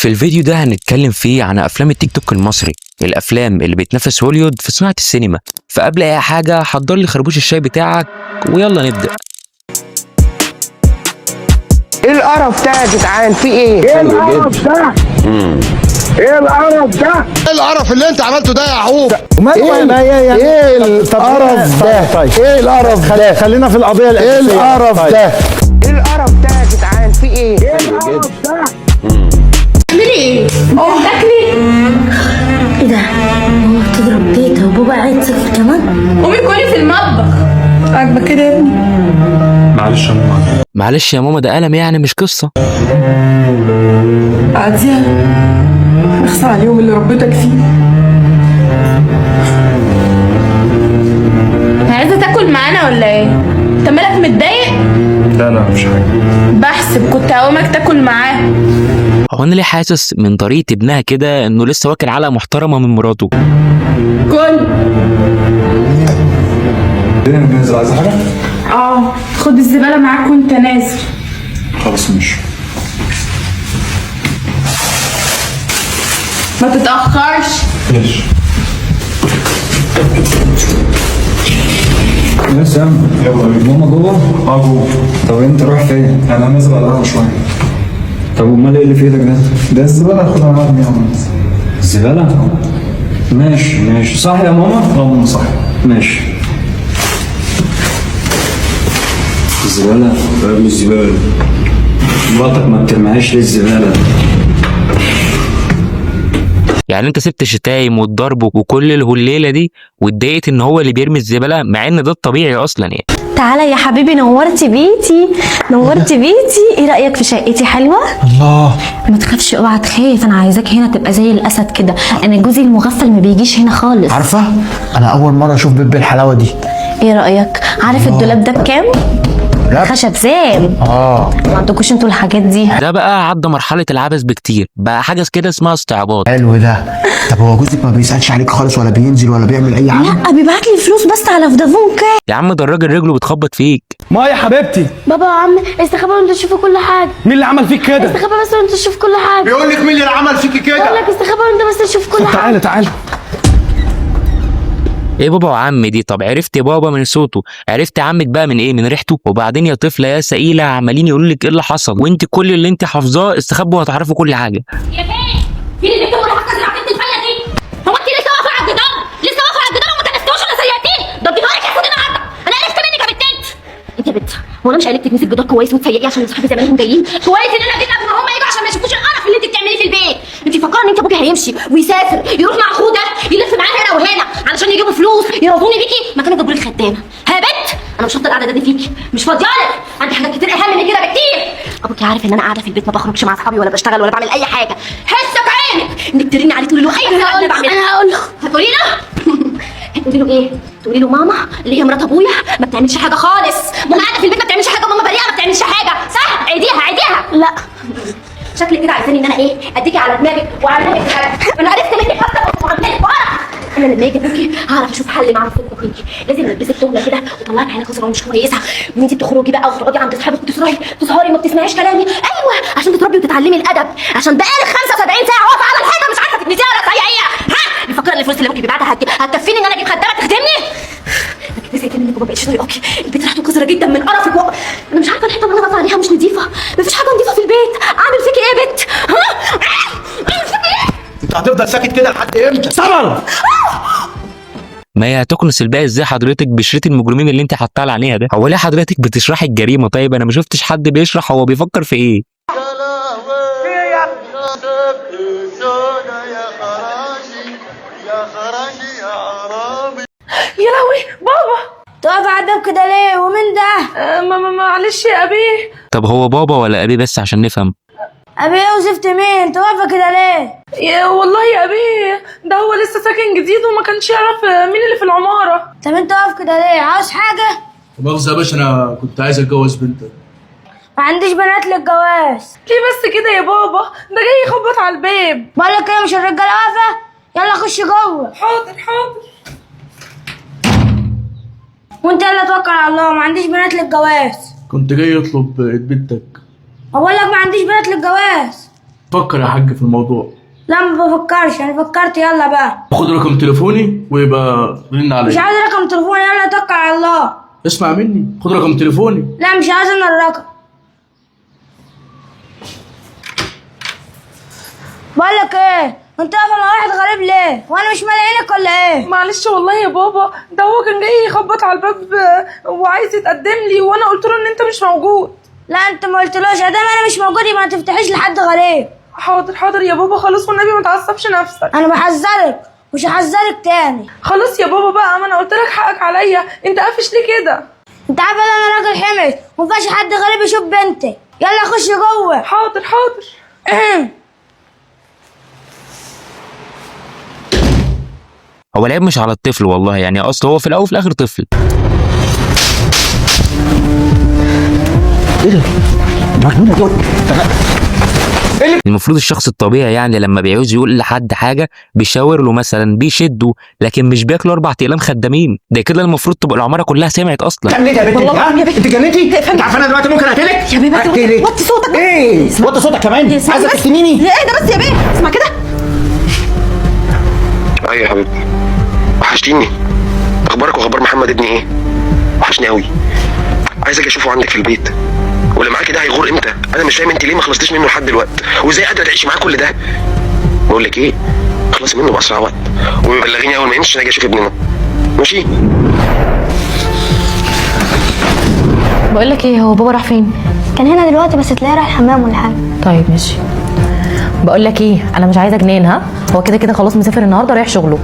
في الفيديو ده هنتكلم فيه عن افلام التيك توك المصري، الافلام اللي بتنافس هوليوود في صناعه السينما. فقبل اي حاجه حضر لي خربوش الشاي بتاعك ويلا نبدا. ايه القرف ده يا جدعان؟ في ايه؟ ايه القرف ده؟ ايه القرف ده؟ ايه القرف اللي انت عملته ده يا يعقوب؟ ايه القرف ده؟ طيب ايه القرف ده؟ خلينا في القضيه ايه الاساسيه. القرف طيب. ده؟ ايه القرف ده يا جدعان؟ في ايه؟ ايه القرف ده؟ تعملي ايه؟ بتاكلي؟ ايه ده؟ ماما بتضرب تيتا وبابا قاعد ساكت كمان؟ قومي كلي في المطبخ. عاجبك كده يا ابني؟ معلش يا ماما، ده قلم يعني مش قصه. عادية اخصى على اليوم اللي ربيتك فيه. عايزة تاكل معانا ولا ايه؟ انت مالك متضايق؟ لا مش حاجه. بحسب كنت هقومك تاكل معاه. هو انا ليه حاسس من طريقه ابنها كده انه لسه واكل علقه محترمه من مراته؟ كل ننزل، عايز حاجه؟ خد الزبالة معاك وانت نازل. خلاص ماشي. ما تتأخرش. ماشي يا سام، يلا ماما جوه؟ جوه. طب انت رايح فين؟ انا نازل على القهوه شويه. طب امال ايه اللي في ايدك ده؟ ده الزباله، هاخدها معاك يوم. الزباله؟ ماشي صح يا ماما؟ ماما صح. ماشي. الزباله؟ لا مش زباله. مراتك ما بترميهاش ليه الزباله؟ يعني انت سبت الشتايم والضرب وكل الهليله دي واتضايقت ان هو اللي بيرمي الزباله، مع ان ده الطبيعي اصلا يعني. تعالى يا حبيبي، نورتي بيتي. ايه رأيك في شقتي؟ حلوة؟ الله. ما تخافش، اوعى تخاف، انا عايزاك هنا تبقى زي الاسد كده. انا جوزي المغفل ما بيجيش هنا خالص. عارفه؟ انا اول مره اشوف بيت بالحلاوه دي. ايه رأيك؟ عارف الدولاب ده بكام؟ خشب زان. ما عندكوش انتوا الحاجات دي؟ ده بقى عدى مرحله العبث بكتير، بقى حاجه كده اسمها استعباط. حلو ده. طب هو جوزك ما بيسالش عليك خالص ولا بينزل ولا بيعمل اي حاجه؟ لا، بيبعت لي فلوس بس على فودافون كاش. يا عم ده الراجل رجله بتخبط فيك. ما يا حبيبتي، بابا يا عم استخبى وانت تشوف كل حاجه. مين اللي عمل فيك كده؟ استخبى بس وانت تشوف كل حاجه. بيقول لك مين اللي عمل فيكي بقول كده؟ لك استخبى وانت بس تشوف كل حاجه. تعالى. ايه بابا وعم دي؟ طب عرفت يا بابا من صوته، عرفت عمك بقى من ايه؟ من ريحته. وبعدين يا طفله يا سئيله عمالين يقولوا لك ايه اللي حصل، وانت كل اللي انت حافظاه استخبوا وهتعرفوا كل حاجه. يا فين اللي بتقول حاجه زي عقيده الفايه دي؟ هو انت لسه واقفه على الجدار؟ وما كنستوش ولا سيئتين؟ ده بيهارك يا سيدي النهارده. انا عرفت منك يا بنت انت يا بنت. هو انا مش قايلك تكنسي الجدار كويس وتسيقيه عشان صحابي زمانهم جايين؟ كويس ان انا جيت قبل ما هم يجوا عشان ما يشوفوش القرف اللي انت بتعمليه في البيت. انت فاكره ان انت ابوكي هيمشي ويسافر يروح مع اخوه ده يلف معاه هنا وهنا علشان يجيبوا فلوس يرضوني بيكي مكان جابوا لي خدامه؟ ها يا بنت، انا مش هفضل القعده دي فيكي، مش فاضيالك. عندي حاجات كتير اهم من كده بكتير. ابوكي عارف ان انا قاعده في البيت ما بخرجش مع اصحابي ولا بشتغل ولا بعمل اي حاجه. حسك عينك انك ترني عليه تقولي له اي حاجه انا بعملها. انا هقول له. هتقولي له؟ هتقولي له ايه؟ تقولي له ماما اللي هي مرات ابويا ما بتعملش حاجه خالص. ماما قاعده في البيت ما بتعملش حاجه، ماما بريئه ما بتعملش حاجه، صح؟ عيديها. لا شكلك كده عايزاني ان انا ايه؟ اديكي على دماغك واعلمك حاجه. انا عرفت منك اكتر وعملت بعرف. انا لما اجي ابوكي هعرف اشوف حل مع نفسك وفيكي. لازم البسك تهمه كده وطلعك عينك خسرانه مش كويسه، وان انت بتخرجي بقى وتقعدي عند اصحابك وتسهري ما بتسمعيش كلامي. ايوه عشان تتربي وتتعلمي الادب، عشان بقالك 75 ساعه واقفه على الحيطه مش عارفه تكنسيها ولا تسيقيها. ها؟ بيفكر ان الفلوس اللي ابوكي بيبعتها هتكفيني ان انا اجيب خدامه تخدمني؟ انا زهقت منك وما بقتش طايقاكي. البيت ريحته قذره جدا من قرفك انا مش عارفه الحيطه اللي انا واقفه عليها مش نظيفه، مفيش حاجه نظيفه في البيت. اعمل فيكي ايه يا بنت؟ اعمل فيكي ايه؟ انت هتفضل ساكت كده لحد امتى؟ صبر. ما هي هتكنس الباقي ازاي حضرتك بشريط المجرمين اللي انت حاطاه على عينيها ده؟ هو ليه حضرتك بتشرحي الجريمه؟ طيب انا ما شفتش حد بيشرح هو بيفكر في ايه. يا لهوي بابا. تقف على الباب كده ليه؟ ومين ده؟ معلش يا ابي. طب هو بابا ولا ابي بس عشان نفهم؟ ابي ايه وزفت مين؟ تقف كده ليه؟ يا والله يا ابي ده هو لسه ساكن جديد وما كانش يعرف مين اللي في العماره. طب انت واقف كده ليه؟ عاوز حاجه؟ مؤاخذة يا باشا، أنا كنت عايز أتجوز بنتك. ما عنديش بنات للجواز. ليه بس كده يا بابا؟ ده جاي يخبط على الباب. بقول لك ايه، مش الرجاله واقفه؟ يلا خش جوه. حاضر. وانت يلا توكل على الله، ما عنديش بنات للجواز. كنت جاي أطلب بنتك. بقول لك ما عنديش بنات للجواز. فكر يا حاج في الموضوع. لا ما بفكرش، انا فكرت. يلا بقى خد رقم تليفوني ويبقى رن مش عليا. عايز رقم تليفوني، يلا توكل على الله. اسمع مني، خد رقم تليفوني. لا مش عايز انا الرقم. بقولك ايه، انت واقف مع واحد غريب ليه؟ وانا مش مالي عينك ولا ايه؟ معلش والله يا بابا، ده هو كان جاي يخبط على الباب وعايز يتقدم لي، وانا قلت له ان انت مش موجود. لا انت ما قلتلوش ادام انا مش موجود يبقى ما تفتحيش لحد غريب. حاضر حاضر يا بابا، خلاص والنبي ما تعصبش نفسك. انا بحذرك مش هحذرك تاني. خلاص يا بابا بقى، ما انا قلت لك حقك عليا، انت قافش ليه كده؟ انت عارف ان انا راجل حمش ومينفعش حد غريب يشوف بنتي. يلا خش جوه. حاضر حاضر. هو العيب مش على الطفل والله، يعني اصل هو في الاول وفي الاخر طفل. ايه ده؟ مجنونه دول. المفروض الشخص الطبيعي يعني لما بيعوز يقول لحد حاجه بيشاور له مثلا، بيشده، لكن مش بياكلوا 4 اقلام خدامين. ده كده المفروض تبقى العماره كلها سمعت اصلا. تعمل ايه يا بنت؟ انت جننتي؟ انت عارفه انا دلوقتي ممكن اقتلك؟ يا بيه بس اقتلك. وطي صوتك. ايه؟ وطي صوتك كمان؟ عايزه تفتنيني؟ ايه ده بس يا بيه، اسمع كده. ايوه يا حبيبتي، وحشتيني. اخبارك واخبار محمد ابني ايه؟ وحشني قوي، عايز اجي اشوفه عندك في البيت. واللي معاكي ده هيغور امتى؟ انا مش فاهم انت ليه ما خلصتيش منه لحد دلوقتي، وازاي قادره تعيشي معاه كل ده؟ بقول لك ايه، اخلصي منه باسرع وقت وبلغيني اول ما يمشي عشان اجي اشوف ابننا، ماشي؟ بقول لك ايه، هو بابا راح فين؟ كان هنا دلوقتي بس تلاقيه رايح الحمام ولا حاجه. طيب ماشي. بقول لك ايه، انا مش عايزه جنان، ها؟ هو كده كده خلاص مسافر النهارده رايح شغله،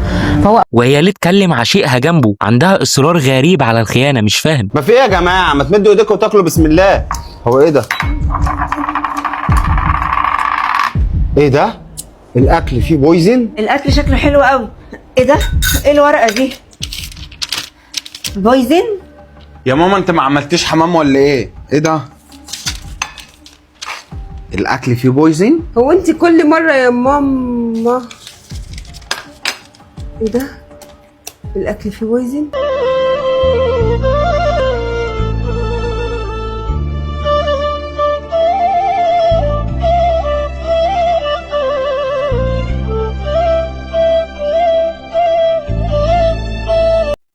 فهو وهي ليه تكلم عشيقها جنبه؟ عندها اصرار غريب على الخيانه، مش فاهم. ما في ايه يا جماعه؟ ما تمدوا ايديكم وتاكلوا بسم الله. هو ايه ده؟ ايه ده؟ الاكل فيه بويزن؟ الاكل شكله حلو قوي. ايه ده؟ ايه الورقه دي؟ بويزن؟ يا ماما انت ما عملتيش حمام ولا ايه؟ ايه ده؟ الاكل فيه بويزن؟ هو انت كل مرة يا ماما؟ ايه ده؟ الاكل فيه بويزن؟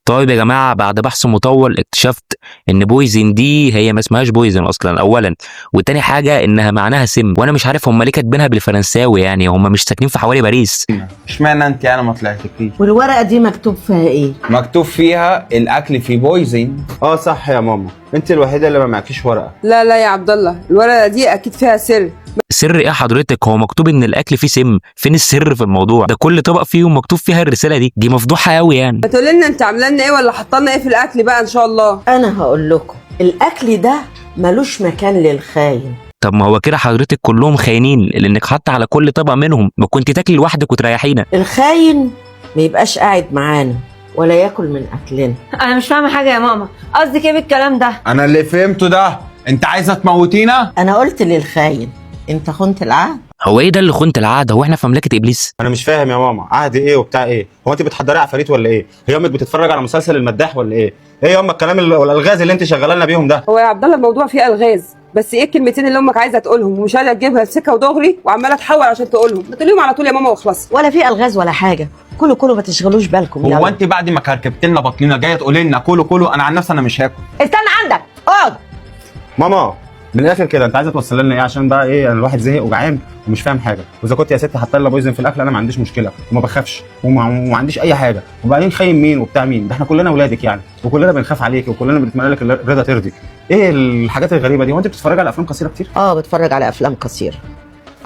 طيب يا جماعه، بعد بحث مطول اكتشفت ان بويزن دي هي ما اسمهاش بويزن اصلا اولا، وتاني حاجه انها معناها سم، وانا مش عارف هم ليه كاتبينها بالفرنساوي، يعني هم مش ساكنين في حواري باريس. اشمعنى انت يعني ما طلعتكيش؟ والورقه دي مكتوب فيها ايه؟ مكتوب فيها الاكل فيه بويزن. اه صح يا ماما، انت الوحيده اللي ما معكيش ورقه. لا لا يا عبد الله، الورقة دي اكيد فيها سر. سر ايه حضرتك؟ هو مكتوب ان الاكل فيه سم، فين السر في الموضوع ده؟ كل طبق فيهم مكتوب فيها الرساله دي مفضوحه قوي يعني. ما تقولي لنا انت عامله لنا ايه ولا حاطه لنا ايه في الاكل بقى ان شاء الله. انا هقول لكم، الاكل ده ملوش مكان للخاين. طب ما هو كده حضرتك كلهم خاينين، لانك حاطه على كل طبق منهم، ما كنت تاكلي لوحدك وتريحينا. الخاين ما يبقاش قاعد معانا ولا ياكل من اكلنا. انا مش فاهمه حاجه يا ماما، قصدك ايه بالكلام ده؟ انا اللي فهمته ده، انت عايزه تموتينا؟ انا قلت للخاين انت خنت العهد. هو ايه ده اللي خنت العهد؟ هو احنا في مملكه ابليس؟ انا مش فاهم يا ماما، عهد ايه وبتاع ايه؟ هو انت بتحضري عفاريت ولا ايه؟ هي امك بتتفرج على مسلسل المداح ولا ايه؟ ايه يا امك الكلام والالغاز اللي انت شغاله لنا بيهم ده؟ هو يا عبد الله الموضوع فيه الغاز، بس ايه الكلمتين اللي امك عايزه تقولهم ومش قادره تجيبها سكه ودغري وعماله تحور عشان تقولهم؟ ما تقوليهم على طول يا ماما واخلصي. ولا في الغاز ولا حاجه، كلوا ما تشغلوش بالكم. هو انت بعد ما كركبت لنا بطننا جايه تقولي لنا كلوا؟ انا عن نفسي انا مش هاكل. استنى عندك، اقعد. ماما من الاخر كده انت عايزه توصل لنا ايه؟ عشان بقى ايه، انا الواحد زهق وجعان ومش فاهم حاجه، واذا كنت يا ست حاطه لنا بويزن في الاكل انا ما عنديش مشكله وما بخافش وما عنديش اي حاجه، وبعدين خايم مين وبتاع مين؟ ده احنا كلنا اولادك يعني، وكلنا بنخاف عليك وكلنا بنتمنى لك الرضا ترضي. ايه الحاجات الغريبه دي؟ هو انت بتتفرجي على افلام قصيره كتير؟ بتفرج على افلام قصيره.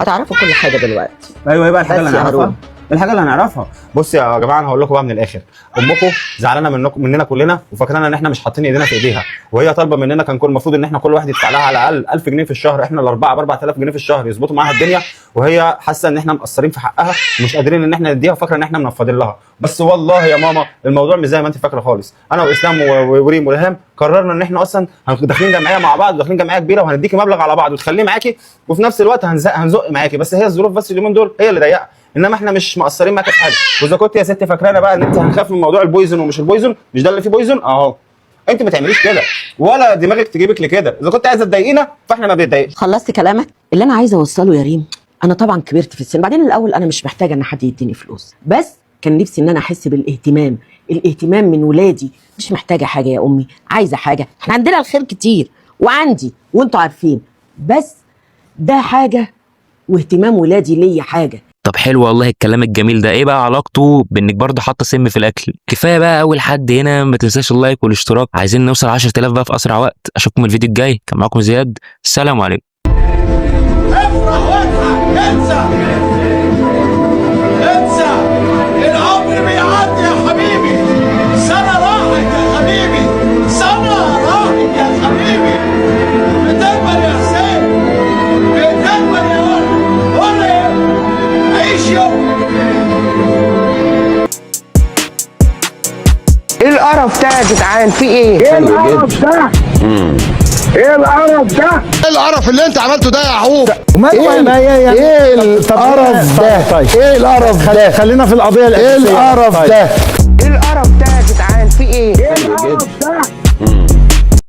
هتعرفوا كل حاجه دلوقتي. ايوه ايه بقى الحاجه اللي بس يا هنعرفها؟ هارون. الحاجه اللي هنعرفها، بص يا جماعه انا هقول لكم بقى من الاخر، امكم زعلانه مننا كلنا وفاكرانا ان احنا مش حاطين ايدينا في ايديها، وهي طالبه مننا كان كل المفروض ان احنا كل واحد يدفع لها على الاقل 1000 جنيه في الشهر، احنا الاربعه ب 4000 جنيه في الشهر يظبطوا معاها الدنيا، وهي حاسه ان احنا مقصرين في حقها ومش قادرين ان احنا نديها وفاكره ان احنا منفضين لها، بس والله يا ماما الموضوع مش زي ما انت فاكره خالص. انا واسلام وريم وريهام قررنا ان احنا اصلا داخلين جمعيه مع بعض وداخلين جمعيه كبيره وهنديكي مبلغ على بعض وتخليه معاكي، وفي نفس الوقت هنزق معاكي، بس هي الظروف بس اليومين دول هي اللي ضيقه، انما احنا مش مقصرين معاك في حاجه. واذا كنت يا ست فاكرانا بقى ان انت هنخاف من موضوع البويزن ومش البويزن، مش ده اللي فيه بويزن اهو، انت ما تعمليش كده ولا دماغك تجيبك لكده، اذا كنت عايزه تضايقينا فاحنا ما بنتضايقش. خلصت كلامك؟ اللي انا عايزه اوصله يا ريم، انا طبعا كبرت في السن، بعدين الاول انا مش محتاجه ان حد يديني فلوس، بس كان نفسي ان انا احس بالاهتمام، الاهتمام من ولادي. مش محتاجه حاجه يا امي، عايزه حاجه؟ احنا عندنا الخير كتير وعندي وانتوا عارفين، بس ده حاجه واهتمام ولادي ليا حاجه. طب حلو والله الكلام الجميل ده. ايه بقى علاقته بانك برضه حاطه سم في الاكل؟ كفايه بقى اول حد هنا، ما تنساش اللايك والاشتراك. عايزين نوصل 10000 بقى في اسرع وقت. اشوفكم الفيديو الجاي. كان معاكم زياد، السلام عليكم. افرح واضحك، انسى العمر بيعدي يا حبيبي، سنة راحت يا حبيبي، سنة راحت يا حبيبي. بتكبر يا حسين، بتكبر يا ولد، ولا عيش يوم. ايه القرف ده يا جدعان؟ في ايه؟ ايه القرف ده؟ ايه القرف ده؟ ايه القرف اللي انت عملته ده يا يعقوب؟ ايه القرف ده؟ طيب ايه القرف ده؟ خلينا في القضيه الاساسيه. ايه القرف ده؟ ايه القرف ده يا جدعان؟ في ايه؟